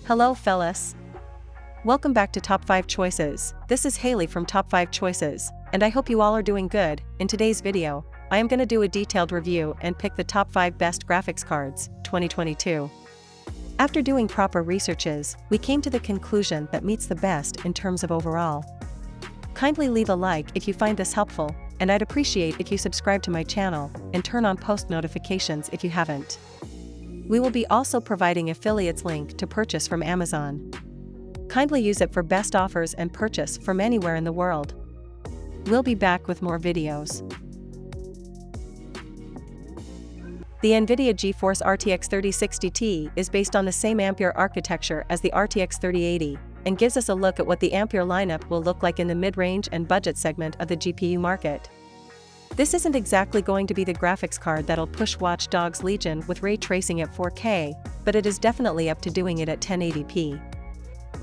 Hello fellas. Welcome back to Top 5 Choices. This is Haley from Top 5 Choices, and I hope you all are doing good. In today's video, I am going to do a detailed review and pick the top 5 best graphics cards, 2022. After doing proper researches, we came to the conclusion that meets the best in terms of overall. Kindly leave a like if you find this helpful, and I'd appreciate if you subscribe to my channel and turn on post notifications if you haven't. We will be also providing affiliates link to purchase from Amazon. Kindly use it for best offers and purchase from anywhere in the world. We'll be back with more videos. The NVIDIA GeForce RTX 3060 Ti is based on the same Ampere architecture as the RTX 3080, and gives us a look at what the Ampere lineup will look like in the mid-range and budget segment of the GPU market. This isn't exactly going to be the graphics card that'll push Watch Dogs Legion with ray tracing at 4K, but it is definitely up to doing it at 1080p.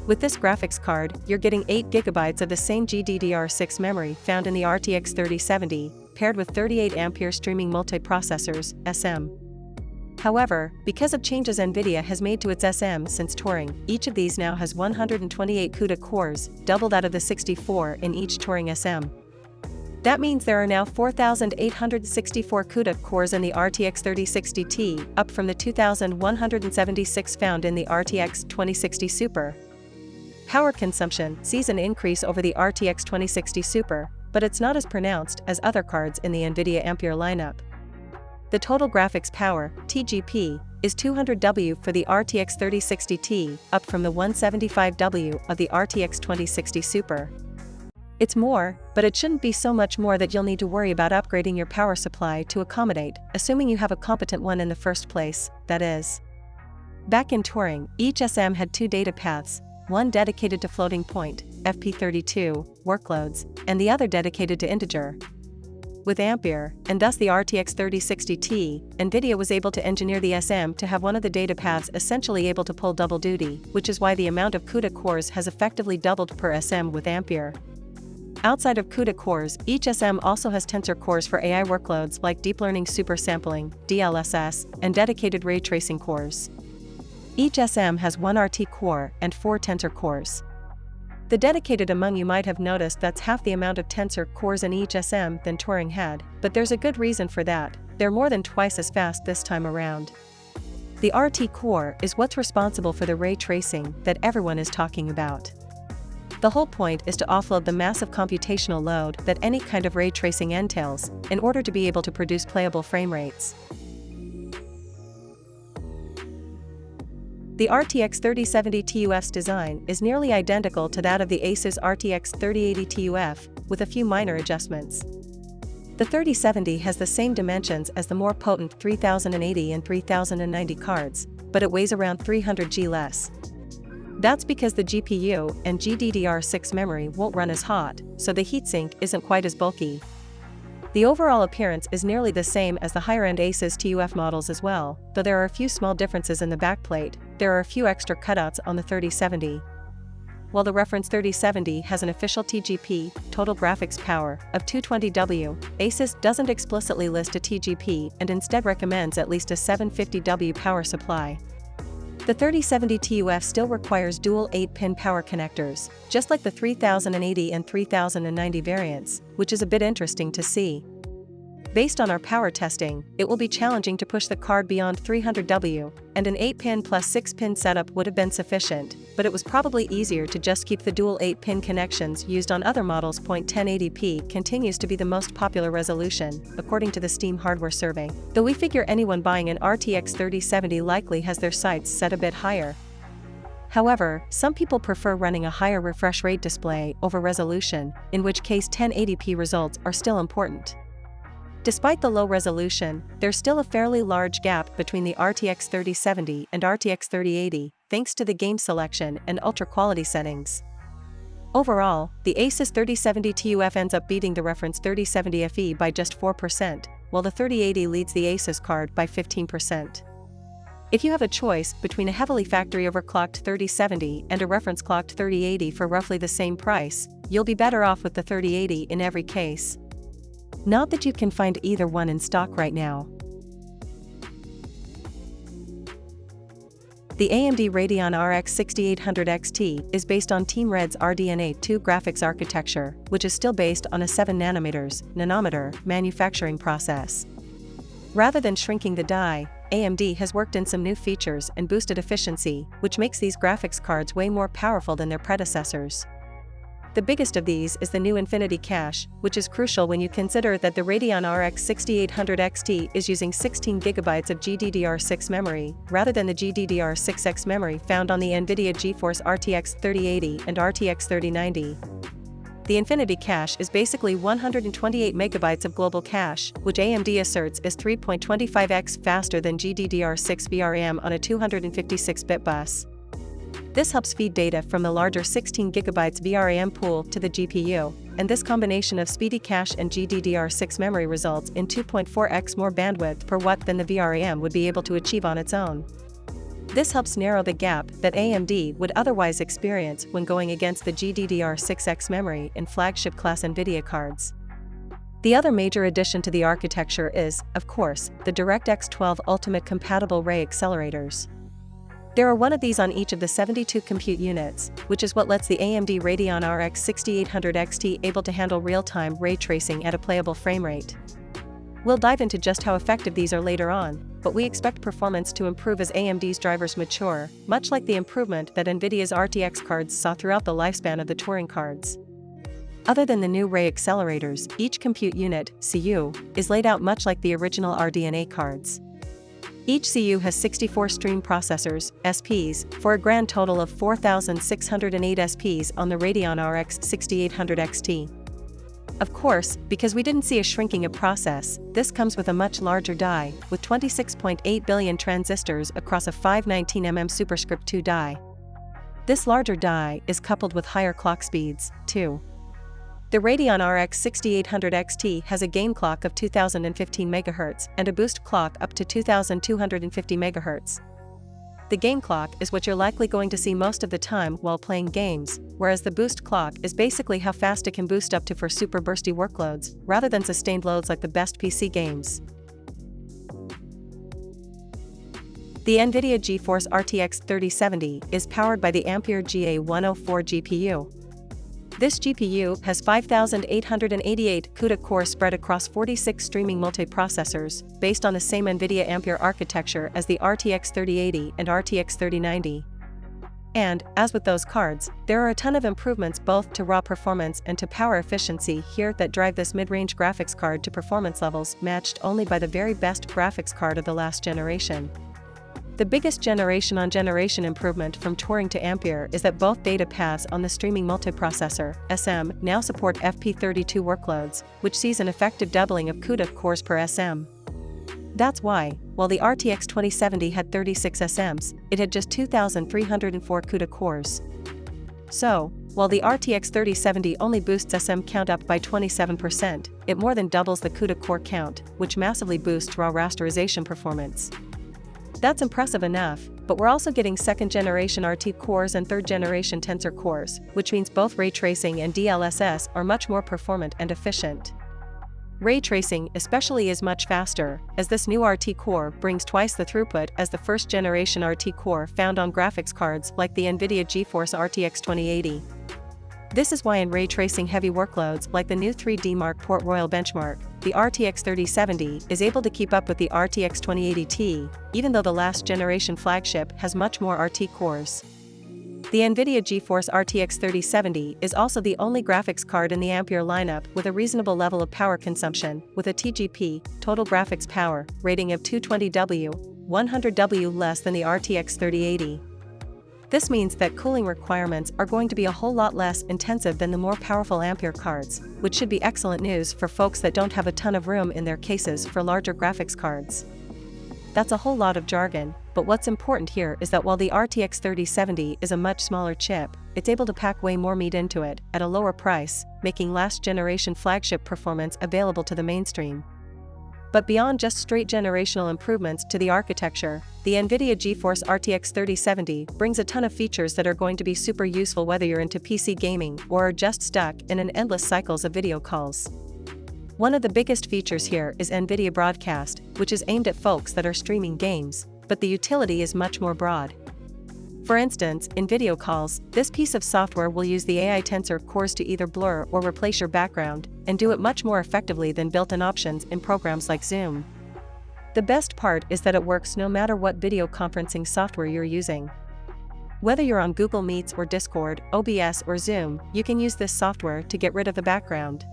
With this graphics card, you're getting 8GB of the same GDDR6 memory found in the RTX 3070, paired with 38A streaming multiprocessors, SM. However, because of changes NVIDIA has made to its SM since Turing, each of these now has 128 CUDA cores, doubled out of the 64 in each Turing SM. That means there are now 4,864 CUDA cores in the RTX 3060 Ti, up from the 2,176 found in the RTX 2060 Super. Power consumption sees an increase over the RTX 2060 Super, but it's not as pronounced as other cards in the NVIDIA Ampere lineup. The total graphics power, TGP, is 200W for the RTX 3060 Ti, up from the 175W of the RTX 2060 Super. It's more, but it shouldn't be so much more that you'll need to worry about upgrading your power supply to accommodate, assuming you have a competent one in the first place, that is. Back in Turing, each SM had 2 data paths, one dedicated to floating point, FP32, workloads, and the other dedicated to integer. With Ampere, and thus the RTX 3060 Ti, NVIDIA was able to engineer the SM to have one of the data paths essentially able to pull double duty, which is why the amount of CUDA cores has effectively doubled per SM with Ampere. Outside of CUDA cores, each SM also has tensor cores for AI workloads like deep learning super sampling, DLSS, and dedicated ray tracing cores. Each SM has 1 RT core and 4 tensor cores. The dedicated among you might have noticed that's half the amount of tensor cores in each SM than Turing had, but there's a good reason for that: they're more than twice as fast this time around. The RT core is what's responsible for the ray tracing that everyone is talking about. The whole point is to offload the massive computational load that any kind of ray tracing entails, in order to be able to produce playable frame rates. The RTX 3070 TUF's design is nearly identical to that of the Asus RTX 3080 TUF, with a few minor adjustments. The 3070 has the same dimensions as the more potent 3080 and 3090 cards, but it weighs around 300G less. That's because the GPU and GDDR6 memory won't run as hot, so the heatsink isn't quite as bulky. The overall appearance is nearly the same as the higher-end Asus TUF models as well, though there are a few small differences in the backplate. There are a few extra cutouts on the 3070. While the reference 3070 has an official TGP, total graphics power, of 220W, Asus doesn't explicitly list a TGP and instead recommends at least a 750W power supply. The 3070 TUF still requires dual 8-pin power connectors, just like the 3080 and 3090 variants, which is a bit interesting to see. Based on our power testing, it will be challenging to push the card beyond 300W, and an 8-pin plus 6-pin setup would have been sufficient, but it was probably easier to just keep the dual 8-pin connections used on other models. 1080p continues to be the most popular resolution, according to the Steam hardware survey, though we figure anyone buying an RTX 3070 likely has their sights set a bit higher. However, some people prefer running a higher refresh rate display over resolution, in which case 1080p results are still important. Despite the low resolution, there's still a fairly large gap between the RTX 3070 and RTX 3080, thanks to the game selection and ultra-quality settings. Overall, the Asus 3070 TUF ends up beating the reference 3070 FE by just 4%, while the 3080 leads the Asus card by 15%. If you have a choice between a heavily factory overclocked 3070 and a reference clocked 3080 for roughly the same price, you'll be better off with the 3080 in every case. Not that you can find either one in stock right now. The AMD Radeon RX 6800 XT is based on Team Red's RDNA 2 graphics architecture, which is still based on a 7nm manufacturing process. Rather than shrinking the die, AMD has worked in some new features and boosted efficiency, which makes these graphics cards way more powerful than their predecessors. The biggest of these is the new Infinity Cache, which is crucial when you consider that the Radeon RX 6800 XT is using 16GB of GDDR6 memory, rather than the GDDR6X memory found on the NVIDIA GeForce RTX 3080 and RTX 3090. The Infinity Cache is basically 128MB of global cache, which AMD asserts is 3.25x faster than GDDR6 VRAM on a 256-bit bus. This helps feed data from the larger 16GB VRAM pool to the GPU, and this combination of speedy cache and GDDR6 memory results in 2.4x more bandwidth per watt than the VRAM would be able to achieve on its own. This helps narrow the gap that AMD would otherwise experience when going against the GDDR6X memory in flagship-class NVIDIA cards. The other major addition to the architecture is, of course, the DirectX 12 Ultimate compatible Ray accelerators. There are one of these on each of the 72 compute units, which is what lets the AMD Radeon RX 6800 XT able to handle real-time ray tracing at a playable frame rate. We'll dive into just how effective these are later on, but we expect performance to improve as AMD's drivers mature, much like the improvement that NVIDIA's RTX cards saw throughout the lifespan of the Turing cards. Other than the new Ray accelerators, each compute unit, CU, is laid out much like the original RDNA cards. Each CU has 64 stream processors, SPs, for a grand total of 4,608 SPs on the Radeon RX 6800 XT. Of course, because we didn't see a shrinking of process, this comes with a much larger die, with 26.8 billion transistors across a 519mm superscript 2 die. This larger die is coupled with higher clock speeds, too. The Radeon RX 6800 XT has a game clock of 2015 MHz and a boost clock up to 2250 MHz. The game clock is what you're likely going to see most of the time while playing games, whereas the boost clock is basically how fast it can boost up to for super bursty workloads, rather than sustained loads like the best PC games. The NVIDIA GeForce RTX 3070 is powered by the Ampere GA104 GPU. This GPU has 5,888 CUDA cores spread across 46 streaming multiprocessors, based on the same NVIDIA Ampere architecture as the RTX 3080 and RTX 3090. And, as with those cards, there are a ton of improvements both to raw performance and to power efficiency here that drive this mid-range graphics card to performance levels matched only by the very best graphics card of the last generation. The biggest generation-on-generation improvement from Turing to Ampere is that both data paths on the streaming multiprocessor, SM, now support FP32 workloads, which sees an effective doubling of CUDA cores per SM. That's why, while the RTX 2070 had 36 SMs, it had just 2,304 CUDA cores. So, while the RTX 3070 only boosts SM count up by 27%, it more than doubles the CUDA core count, which massively boosts raw rasterization performance. That's impressive enough, but we're also getting second-generation RT cores and third-generation Tensor cores, which means both ray tracing and DLSS are much more performant and efficient. Ray tracing especially is much faster, as this new RT core brings twice the throughput as the first-generation RT core found on graphics cards like the NVIDIA GeForce RTX 2080. This is why in ray tracing heavy workloads like the new 3D Mark Port Royal benchmark, the RTX 3070 is able to keep up with the RTX 2080 Ti, even though the last generation flagship has much more RT cores. The NVIDIA GeForce RTX 3070 is also the only graphics card in the Ampere lineup with a reasonable level of power consumption, with a TGP, total graphics power, rating of 220W, 100W less than the RTX 3080. This means that cooling requirements are going to be a whole lot less intensive than the more powerful Ampere cards, which should be excellent news for folks that don't have a ton of room in their cases for larger graphics cards. That's a whole lot of jargon, but what's important here is that while the RTX 3070 is a much smaller chip, it's able to pack way more meat into it, at a lower price, making last-generation flagship performance available to the mainstream. But beyond just straight generational improvements to the architecture, the NVIDIA GeForce RTX 3070 brings a ton of features that are going to be super useful whether you're into PC gaming or are just stuck in an endless cycles of video calls. One of the biggest features here is NVIDIA Broadcast, which is aimed at folks that are streaming games, but the utility is much more broad. For instance, in video calls, this piece of software will use the AI Tensor Cores to either blur or replace your background, and do it much more effectively than built-in options in programs like Zoom. The best part is that it works no matter what video conferencing software you're using. Whether you're on Google Meets or Discord, OBS or Zoom, you can use this software to get rid of the background.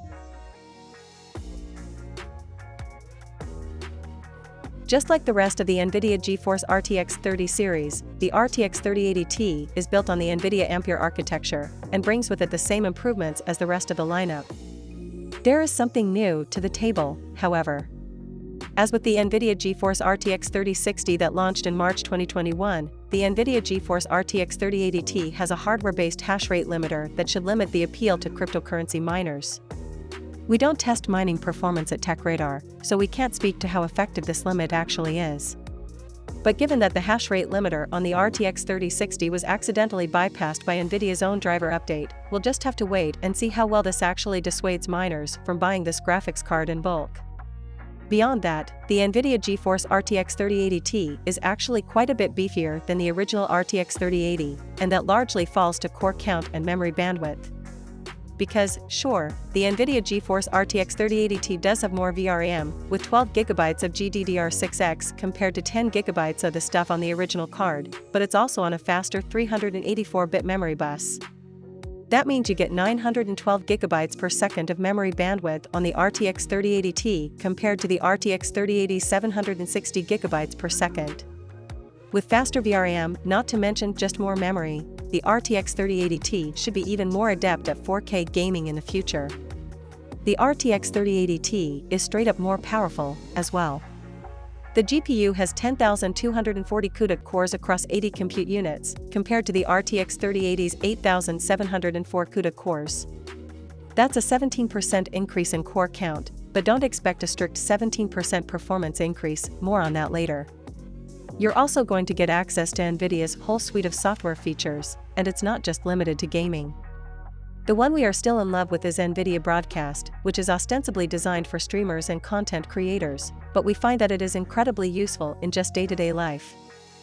Just like the rest of the NVIDIA GeForce RTX 30 series, the RTX 3080 Ti is built on the NVIDIA Ampere architecture, and brings with it the same improvements as the rest of the lineup. There is something new to the table, however. As with the NVIDIA GeForce RTX 3060 that launched in March 2021, the NVIDIA GeForce RTX 3080 Ti has a hardware-based hash rate limiter that should limit the appeal to cryptocurrency miners. We don't test mining performance at TechRadar, so we can't speak to how effective this limit actually is. But given that the hash rate limiter on the RTX 3060 was accidentally bypassed by NVIDIA's own driver update, we'll just have to wait and see how well this actually dissuades miners from buying this graphics card in bulk. Beyond that, the NVIDIA GeForce RTX 3080 Ti is actually quite a bit beefier than the original RTX 3080, and that largely falls to core count and memory bandwidth. Because, sure, the NVIDIA GeForce RTX 3080 Ti does have more VRAM, with 12GB of GDDR6X compared to 10GB of the stuff on the original card, but it's also on a faster 384-bit memory bus. That means you get 912GB per second of memory bandwidth on the RTX 3080 Ti compared to the RTX 3080's 760GB per second. With faster VRAM, not to mention just more memory, the RTX 3080 Ti should be even more adept at 4K gaming in the future. The RTX 3080 Ti is straight up more powerful, as well. The GPU has 10,240 CUDA cores across 80 compute units, compared to the RTX 3080's 8,704 CUDA cores. That's a 17% increase in core count, but don't expect a strict 17% performance increase, more on that later. You're also going to get access to NVIDIA's whole suite of software features, and it's not just limited to gaming. The one we are still in love with is NVIDIA Broadcast, which is ostensibly designed for streamers and content creators, but we find that it is incredibly useful in just day-to-day life.